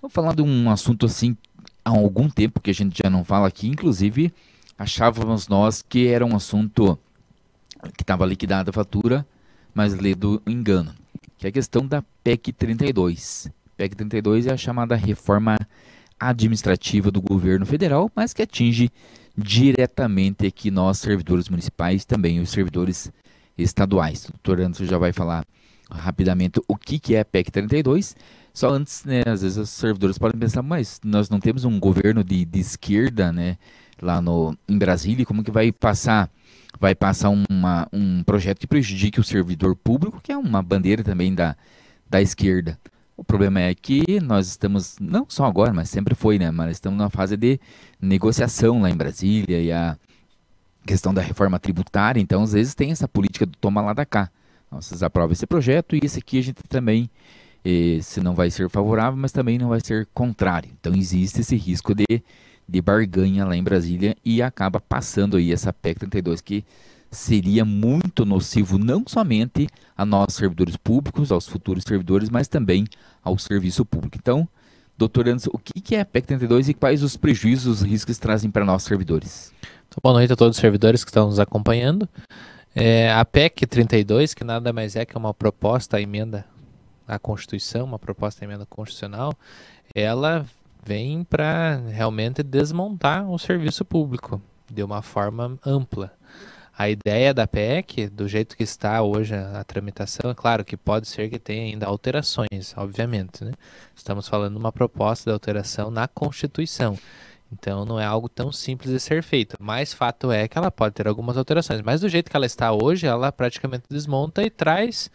Vou falar de um assunto assim há algum tempo que a gente já não fala aqui, inclusive achávamos nós que era um assunto que estava liquidada a fatura, mas lido engano, que é a questão da PEC 32. PEC 32 é a chamada reforma administrativa do governo federal, mas que atinge diretamente aqui nós, servidores municipais, também os servidores estaduais. O doutor Anderson já vai falar rapidamente o que é a PEC 32. Só antes, né, às vezes os servidores podem pensar, mas nós não temos um governo de esquerda, né, lá no, em Brasília, como que vai passar um projeto que prejudique o servidor público, que é uma bandeira também da esquerda. O problema é que nós estamos, não só agora, mas sempre foi, né? Mas estamos numa fase de negociação lá em Brasília e a questão da reforma tributária, então às vezes tem essa política do toma lá da cá. Vocês aprovam esse projeto e esse aqui a gente também, se não vai ser favorável, mas também não vai ser contrário. Então existe esse risco de barganha lá em Brasília e acaba passando aí essa PEC 32 que seria muito nocivo não somente a nós servidores públicos, aos futuros servidores, mas também ao serviço público. Então, doutor Anderson, o que é a PEC 32 e quais os prejuízos, os riscos que trazem para nós servidores? Então, boa noite a todos os servidores que estão nos acompanhando. A PEC 32, que nada mais é que uma proposta à emenda à Constituição, uma proposta à emenda constitucional, ela vem para realmente desmontar o serviço público de uma forma ampla. A ideia da PEC, do jeito que está hoje a tramitação, é claro que pode ser que tenha ainda alterações, obviamente, né? Estamos falando de uma proposta de alteração na Constituição. Então não é algo tão simples de ser feito, mas fato é que ela pode ter algumas alterações. Mas do jeito que ela está hoje, ela praticamente desmonta e traz,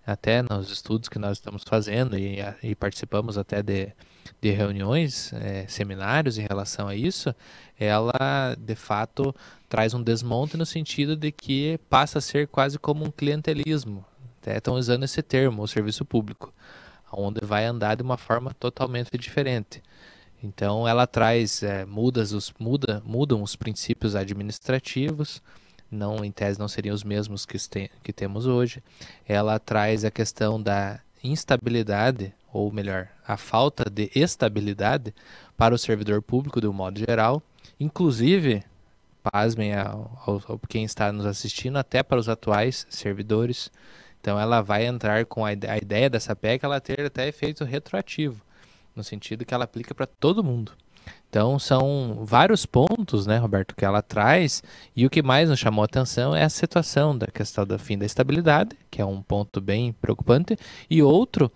até nos estudos que nós estamos fazendo e participamos até de reuniões, seminários em relação a isso, ela de fato traz um desmonte no sentido de que passa a ser quase como um clientelismo. Até estão usando esse termo, o serviço público, onde vai andar de uma forma totalmente diferente. Então ela traz, mudam os princípios administrativos, não, em tese não seriam os mesmos que temos hoje. Ela traz a questão da instabilidade, ou melhor, a falta de estabilidade para o servidor público de um modo geral, inclusive, pasmem quem está nos assistindo, até para os atuais servidores. Então ela vai entrar com a ideia dessa PEC, ela ter até efeito retroativo, no sentido que ela aplica para todo mundo. Então são vários pontos, né, Roberto, que ela traz, e o que mais nos chamou a atenção é a situação da questão do fim da estabilidade, que é um ponto bem preocupante, e outro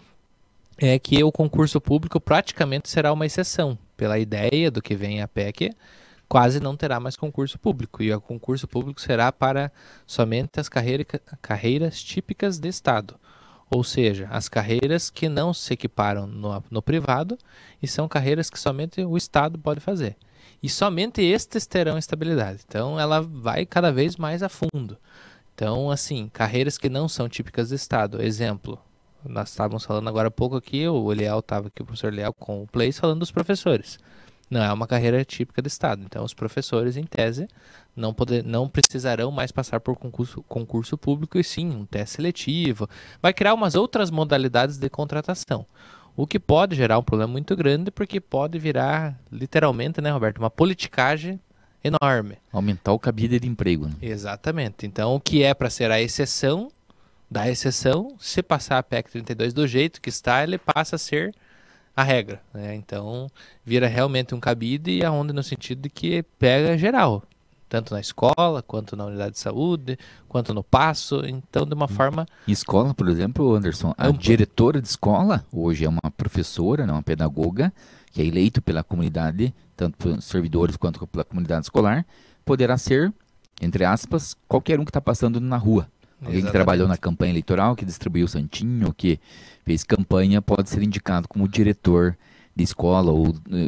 é que o concurso público praticamente será uma exceção. Pela ideia do que vem a PEC, quase não terá mais concurso público, e o concurso público será para somente as carreiras típicas de Estado. Ou seja, as carreiras que não se equiparam no privado e são carreiras que somente o Estado pode fazer. E somente estes terão estabilidade. Então, ela vai cada vez mais a fundo. Então, assim, carreiras que não são típicas do Estado. Exemplo, nós estávamos falando agora há pouco aqui, o Leal estava aqui, o professor Leal com o Place, falando dos professores. Não é uma carreira típica do Estado. Então, os professores, em tese, não precisarão mais passar por concurso público, e sim um teste seletivo. Vai criar umas outras modalidades de contratação. O que pode gerar um problema muito grande, porque pode virar, literalmente, né, Roberto, uma politicagem enorme. Aumentar o cabide de emprego, né? Exatamente. Então, o que é para ser a exceção da exceção, se passar a PEC 32 do jeito que está, ele passa a ser a regra, né? Então vira realmente um cabide, aonde no sentido de que pega geral, tanto na escola, quanto na unidade de saúde, quanto no passo, então de uma forma Em escola, por exemplo, Anderson, a ampla. diretora de escola hoje é uma professora, né, uma pedagoga, que é eleito pela comunidade, tanto pelos servidores quanto pela comunidade escolar, poderá ser, entre aspas, qualquer um que está passando na rua. Alguém que trabalhou na campanha eleitoral, que distribuiu santinho, que fez campanha, pode ser indicado como diretor de escola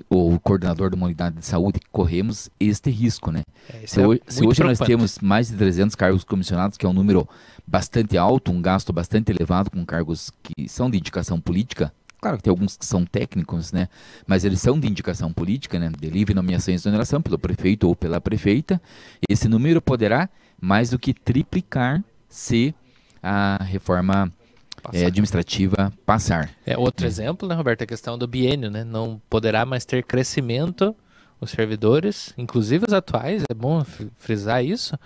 ou coordenador de uma unidade de saúde. Corremos este risco, né? Se hoje nós temos mais de 300 cargos comissionados, que é um número bastante alto, um gasto bastante elevado com cargos que são de indicação política, claro que tem alguns que são técnicos, né? Mas eles são de indicação política, né? De livre nomeação e exoneração pelo prefeito ou pela prefeita. Esse número poderá mais do que triplicar se a reforma administrativa passar. Outro exemplo, né, Roberto, a questão do biênio, né? Não poderá mais ter crescimento os servidores, inclusive os atuais, é bom frisar isso,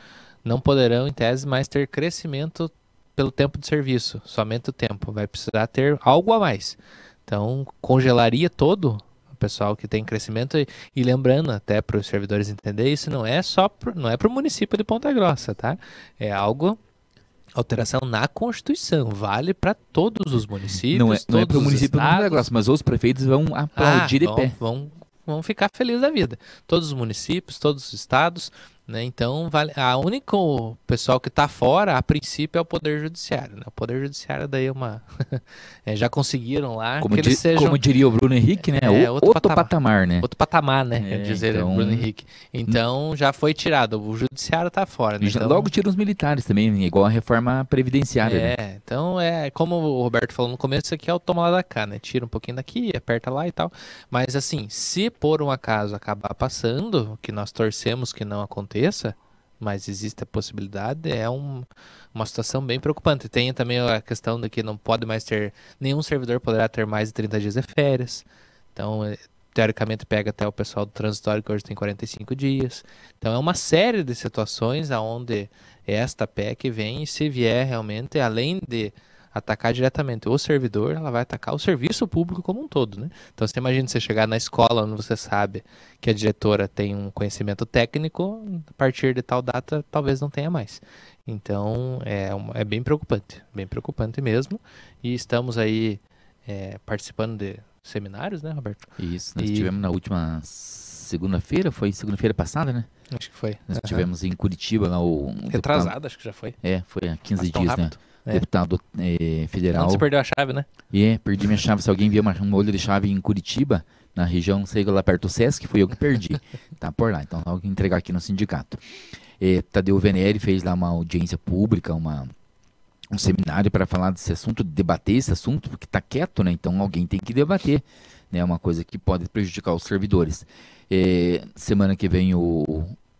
não poderão, em tese, mais ter crescimento pelo tempo de serviço, somente o tempo. Vai precisar ter algo a mais. Então, congelaria todo o pessoal que tem crescimento e lembrando até para os servidores entender, isso não é só não é para o município de Ponta Grossa, tá? É algo alteração na Constituição, vale para todos os municípios, não é para o todos os município do Ponta estados. Grossa, mas os prefeitos vão aplaudir de pé. Vão ficar felizes da vida. Todos os municípios, todos os estados, né? Então, a única pessoal que está fora, a princípio, é o Poder Judiciário, né? O Poder Judiciário daí é uma... já conseguiram lá Como, que eles sejam... como diria o Bruno Henrique, né? Outro patamar, né? Outro patamar, né? Quer dizer, então... Bruno Henrique. Então, já foi tirado. O Judiciário está fora, né? Então... Logo tira os militares também, igual a reforma previdenciária. Né? Então como o Roberto falou no começo, isso aqui é o toma lá da cá, né? Tira um pouquinho daqui, aperta lá e tal. Mas assim, se por um acaso acabar passando, que nós torcemos que não aconteça, mas existe a possibilidade, uma situação bem preocupante. Tem também a questão de que não pode mais ter, nenhum servidor poderá ter mais de 30 dias de férias. Então, teoricamente pega até o pessoal do transitório, que hoje tem 45 dias. Então é uma série de situações onde esta PEC vem e se vier realmente, além de atacar diretamente o servidor, ela vai atacar o serviço público como um todo, né? Então você imagina você chegar na escola onde você sabe que a diretora tem um conhecimento técnico, a partir de tal data talvez não tenha mais. Então é bem preocupante mesmo. E estamos aí participando de seminários, né, Roberto? Isso, nós tivemos na última segunda-feira, foi segunda-feira passada, né? Acho que foi. Nós tivemos em Curitiba lá Retrasado, deputado, acho que já foi. foi há 15 dias, rápido. né? Deputado federal. Onde você perdeu a chave, né? Perdi minha chave. Se alguém viu um olho de chave em Curitiba, na região, sei lá perto do Sesc, fui eu que perdi. Tá por lá, então vou entregar aqui no sindicato. Tadeu Venere fez lá uma audiência pública, um seminário para falar desse assunto, debater esse assunto, porque está quieto, né? Então alguém tem que debater, né? É uma coisa que pode prejudicar os servidores. Semana que vem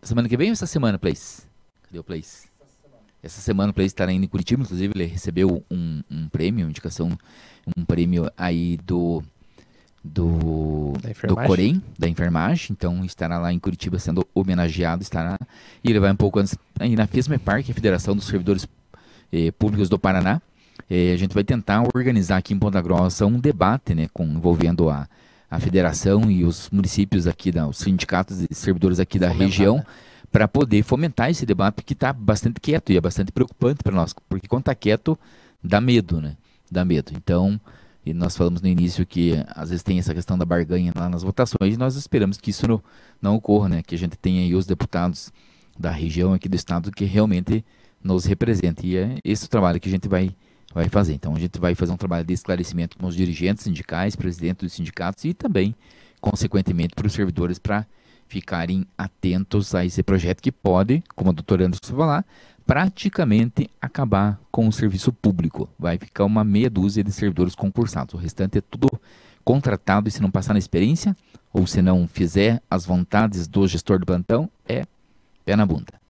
Semana que vem ou essa semana, Place? Cadê o Place? Essa semana o Place estará indo em Curitiba, inclusive ele recebeu um prêmio, um prêmio aí do Corém, da enfermagem, então estará lá em Curitiba sendo homenageado, e ele vai um pouco antes, aí na FESMEPAR, que é a Federação dos Servidores Públicos do Paraná. A gente vai tentar organizar aqui em Ponta Grossa um debate, né, envolvendo a federação e os municípios aqui, os sindicatos de servidores aqui da região, né? Para poder fomentar esse debate que está bastante quieto e é bastante preocupante para nós, porque quando está quieto, dá medo, né? Dá medo. Então, e nós falamos no início que às vezes tem essa questão da barganha lá nas votações e nós esperamos que isso não ocorra, né? Que a gente tenha aí os deputados da região aqui do estado que realmente nos representem. E é esse o trabalho que a gente vai fazer. Então, a gente vai fazer um trabalho de esclarecimento com os dirigentes sindicais, presidentes dos sindicatos e também, consequentemente, para os servidores para ficarem atentos a esse projeto que pode, como a doutora Anderson falou lá, praticamente acabar com o serviço público. Vai ficar uma meia dúzia de servidores concursados. O restante é tudo contratado e se não passar na experiência ou se não fizer as vontades do gestor do plantão, é pé na bunda.